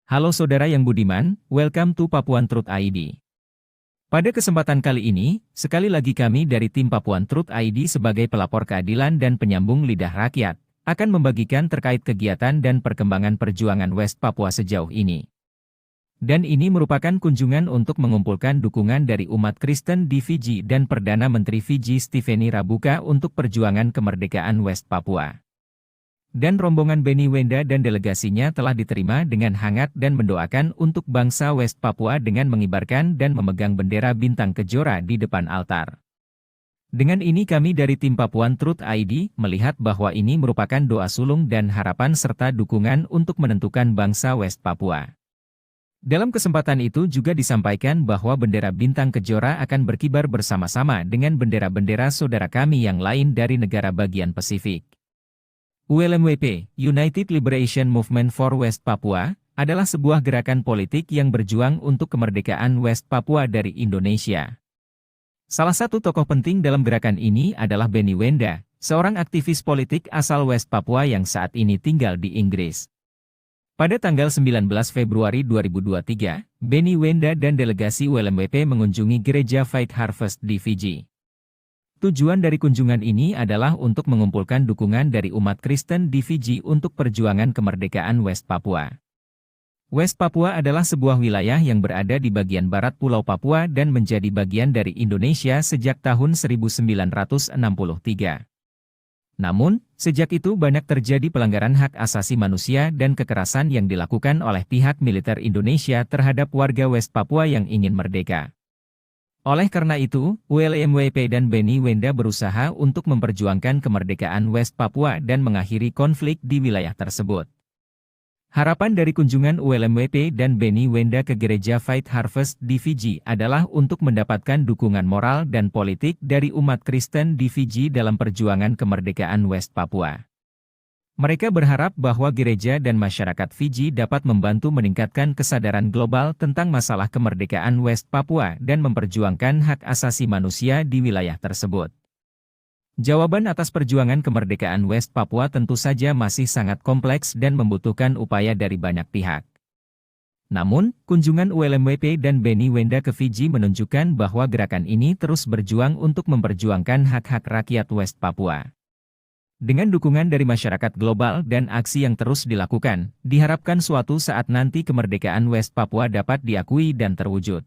Halo saudara yang budiman, welcome to Papuan Truth ID. Pada kesempatan kali ini, sekali lagi kami dari tim Papuan Truth ID sebagai pelapor keadilan dan penyambung lidah rakyat, akan membagikan terkait kegiatan dan perkembangan perjuangan West Papua sejauh ini. Dan ini merupakan kunjungan untuk mengumpulkan dukungan dari umat Kristen di Fiji dan Perdana Menteri Fiji Stéphanie Rabuka untuk perjuangan kemerdekaan West Papua. Dan rombongan Benny Wenda dan delegasinya telah diterima dengan hangat dan mendoakan untuk bangsa West Papua dengan mengibarkan dan memegang bendera bintang kejora di depan altar. Dengan ini kami dari tim Papuan Truth ID melihat bahwa ini merupakan doa sulung dan harapan serta dukungan untuk menentukan bangsa West Papua. Dalam kesempatan itu juga disampaikan bahwa bendera bintang kejora akan berkibar bersama-sama dengan bendera-bendera saudara kami yang lain dari negara bagian Pasifik. ULMWP, United Liberation Movement for West Papua, adalah sebuah gerakan politik yang berjuang untuk kemerdekaan West Papua dari Indonesia. Salah satu tokoh penting dalam gerakan ini adalah Benny Wenda, seorang aktivis politik asal West Papua yang saat ini tinggal di Inggris. Pada tanggal 19 Februari 2023, Benny Wenda dan delegasi ULMWP mengunjungi gereja Faith Harvest di Fiji. Tujuan dari kunjungan ini adalah untuk mengumpulkan dukungan dari umat Kristen di Fiji untuk perjuangan kemerdekaan West Papua. West Papua adalah sebuah wilayah yang berada di bagian barat Pulau Papua dan menjadi bagian dari Indonesia sejak tahun 1963. Namun, sejak itu banyak terjadi pelanggaran hak asasi manusia dan kekerasan yang dilakukan oleh pihak militer Indonesia terhadap warga West Papua yang ingin merdeka. Oleh karena itu, ULMWP dan Benny Wenda berusaha untuk memperjuangkan kemerdekaan West Papua dan mengakhiri konflik di wilayah tersebut. Harapan dari kunjungan ULMWP dan Benny Wenda ke gereja Faith Harvest di Fiji adalah untuk mendapatkan dukungan moral dan politik dari umat Kristen di Fiji dalam perjuangan kemerdekaan West Papua. Mereka berharap bahwa gereja dan masyarakat Fiji dapat membantu meningkatkan kesadaran global tentang masalah kemerdekaan West Papua dan memperjuangkan hak asasi manusia di wilayah tersebut. Jawaban atas perjuangan kemerdekaan West Papua tentu saja masih sangat kompleks dan membutuhkan upaya dari banyak pihak. Namun, kunjungan ULMWP dan Benny Wenda ke Fiji menunjukkan bahwa gerakan ini terus berjuang untuk memperjuangkan hak-hak rakyat West Papua. Dengan dukungan dari masyarakat global dan aksi yang terus dilakukan, diharapkan suatu saat nanti kemerdekaan West Papua dapat diakui dan terwujud.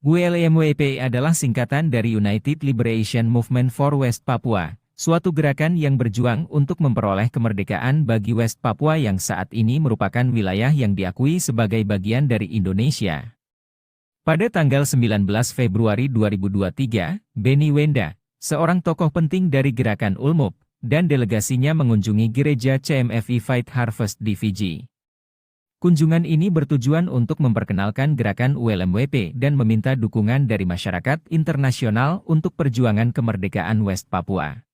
ULMWP adalah singkatan dari United Liberation Movement for West Papua, suatu gerakan yang berjuang untuk memperoleh kemerdekaan bagi West Papua yang saat ini merupakan wilayah yang diakui sebagai bagian dari Indonesia. Pada tanggal 19 Februari 2023, Benny Wenda, seorang tokoh penting dari gerakan ULMUP, dan delegasinya mengunjungi gereja CMFI Faith Harvest di Fiji. Kunjungan ini bertujuan untuk memperkenalkan gerakan ULMWP dan meminta dukungan dari masyarakat internasional untuk perjuangan kemerdekaan West Papua.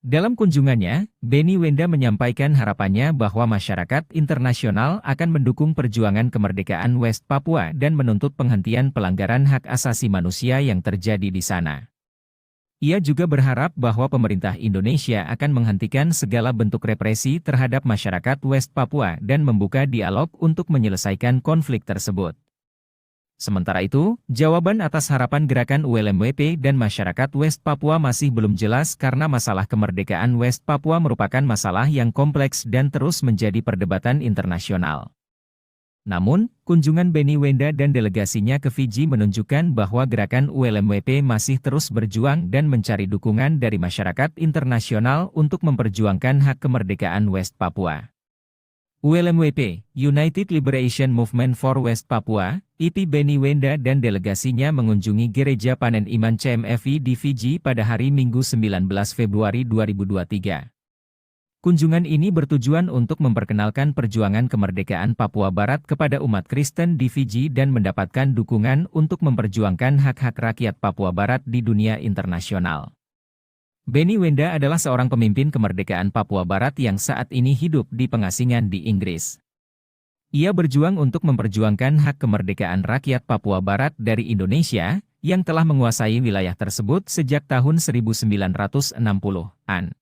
Dalam kunjungannya, Benny Wenda menyampaikan harapannya bahwa masyarakat internasional akan mendukung perjuangan kemerdekaan West Papua dan menuntut penghentian pelanggaran hak asasi manusia yang terjadi di sana. Ia juga berharap bahwa pemerintah Indonesia akan menghentikan segala bentuk represi terhadap masyarakat West Papua dan membuka dialog untuk menyelesaikan konflik tersebut. Sementara itu, jawaban atas harapan gerakan ULMWP dan masyarakat West Papua masih belum jelas karena masalah kemerdekaan West Papua merupakan masalah yang kompleks dan terus menjadi perdebatan internasional. Namun, kunjungan Benny Wenda dan delegasinya ke Fiji menunjukkan bahwa gerakan ULMWP masih terus berjuang dan mencari dukungan dari masyarakat internasional untuk memperjuangkan hak kemerdekaan West Papua. ULMWP, United Liberation Movement for West Papua, IP Benny Wenda dan delegasinya mengunjungi gereja Panen Iman CMFI di Fiji pada hari Minggu 19 Februari 2023. Kunjungan ini bertujuan untuk memperkenalkan perjuangan kemerdekaan Papua Barat kepada umat Kristen di Fiji dan mendapatkan dukungan untuk memperjuangkan hak-hak rakyat Papua Barat di dunia internasional. Benny Wenda adalah seorang pemimpin kemerdekaan Papua Barat yang saat ini hidup di pengasingan di Inggris. Ia berjuang untuk memperjuangkan hak kemerdekaan rakyat Papua Barat dari Indonesia, yang telah menguasai wilayah tersebut sejak tahun 1960-an.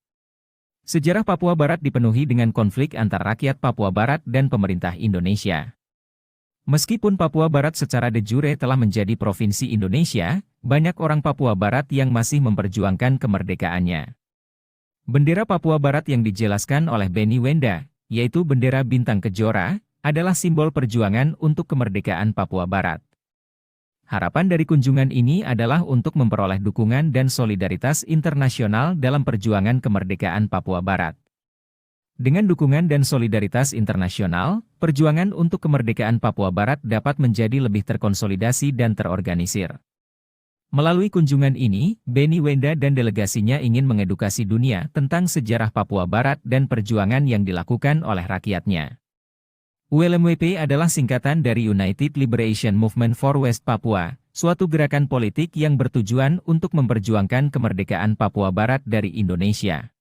Sejarah Papua Barat dipenuhi dengan konflik antar rakyat Papua Barat dan pemerintah Indonesia. Meskipun Papua Barat secara de jure telah menjadi provinsi Indonesia, banyak orang Papua Barat yang masih memperjuangkan kemerdekaannya. Bendera Papua Barat yang dijelaskan oleh Benny Wenda, yaitu bendera bintang kejora, adalah simbol perjuangan untuk kemerdekaan Papua Barat. Harapan dari kunjungan ini adalah untuk memperoleh dukungan dan solidaritas internasional dalam perjuangan kemerdekaan Papua Barat. Dengan dukungan dan solidaritas internasional, perjuangan untuk kemerdekaan Papua Barat dapat menjadi lebih terkonsolidasi dan terorganisir. Melalui kunjungan ini, Benny Wenda dan delegasinya ingin mengedukasi dunia tentang sejarah Papua Barat dan perjuangan yang dilakukan oleh rakyatnya. ULMWP adalah singkatan dari United Liberation Movement for West Papua, suatu gerakan politik yang bertujuan untuk memperjuangkan kemerdekaan Papua Barat dari Indonesia.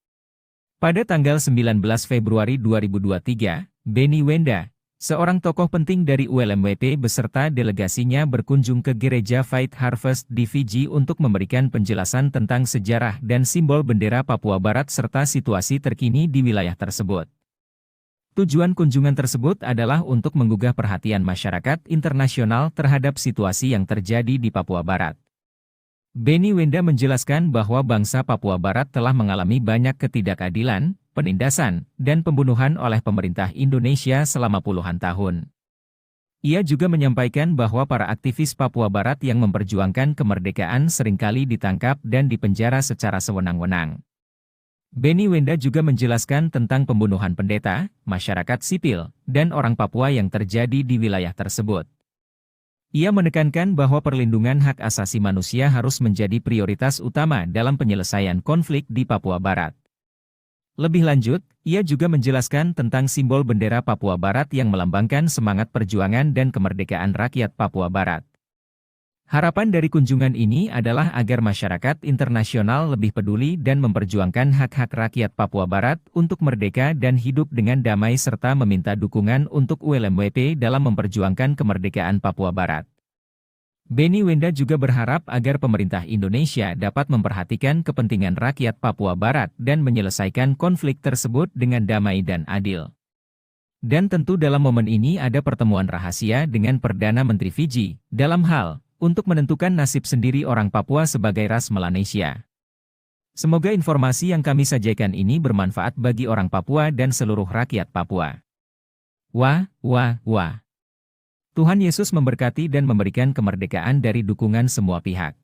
Pada tanggal 19 Februari 2023, Benny Wenda, seorang tokoh penting dari ULMWP beserta delegasinya berkunjung ke Gereja Faith Harvest di Fiji untuk memberikan penjelasan tentang sejarah dan simbol bendera Papua Barat serta situasi terkini di wilayah tersebut. Tujuan kunjungan tersebut adalah untuk menggugah perhatian masyarakat internasional terhadap situasi yang terjadi di Papua Barat. Benny Wenda menjelaskan bahwa bangsa Papua Barat telah mengalami banyak ketidakadilan, penindasan, dan pembunuhan oleh pemerintah Indonesia selama puluhan tahun. Ia juga menyampaikan bahwa para aktivis Papua Barat yang memperjuangkan kemerdekaan seringkali ditangkap dan dipenjara secara sewenang-wenang. Benny Wenda juga menjelaskan tentang pembunuhan pendeta, masyarakat sipil, dan orang Papua yang terjadi di wilayah tersebut. Ia menekankan bahwa perlindungan hak asasi manusia harus menjadi prioritas utama dalam penyelesaian konflik di Papua Barat. Lebih lanjut, ia juga menjelaskan tentang simbol bendera Papua Barat yang melambangkan semangat perjuangan dan kemerdekaan rakyat Papua Barat. Harapan dari kunjungan ini adalah agar masyarakat internasional lebih peduli dan memperjuangkan hak-hak rakyat Papua Barat untuk merdeka dan hidup dengan damai serta meminta dukungan untuk ULMWP dalam memperjuangkan kemerdekaan Papua Barat. Benny Wenda juga berharap agar pemerintah Indonesia dapat memperhatikan kepentingan rakyat Papua Barat dan menyelesaikan konflik tersebut dengan damai dan adil. Dan tentu dalam momen ini ada pertemuan rahasia dengan Perdana Menteri Fiji, dalam hal untuk menentukan nasib sendiri orang Papua sebagai ras Melanesia. Semoga informasi yang kami sajikan ini bermanfaat bagi orang Papua dan seluruh rakyat Papua. Wah. Tuhan Yesus memberkati dan memberikan kemerdekaan dari dukungan semua pihak.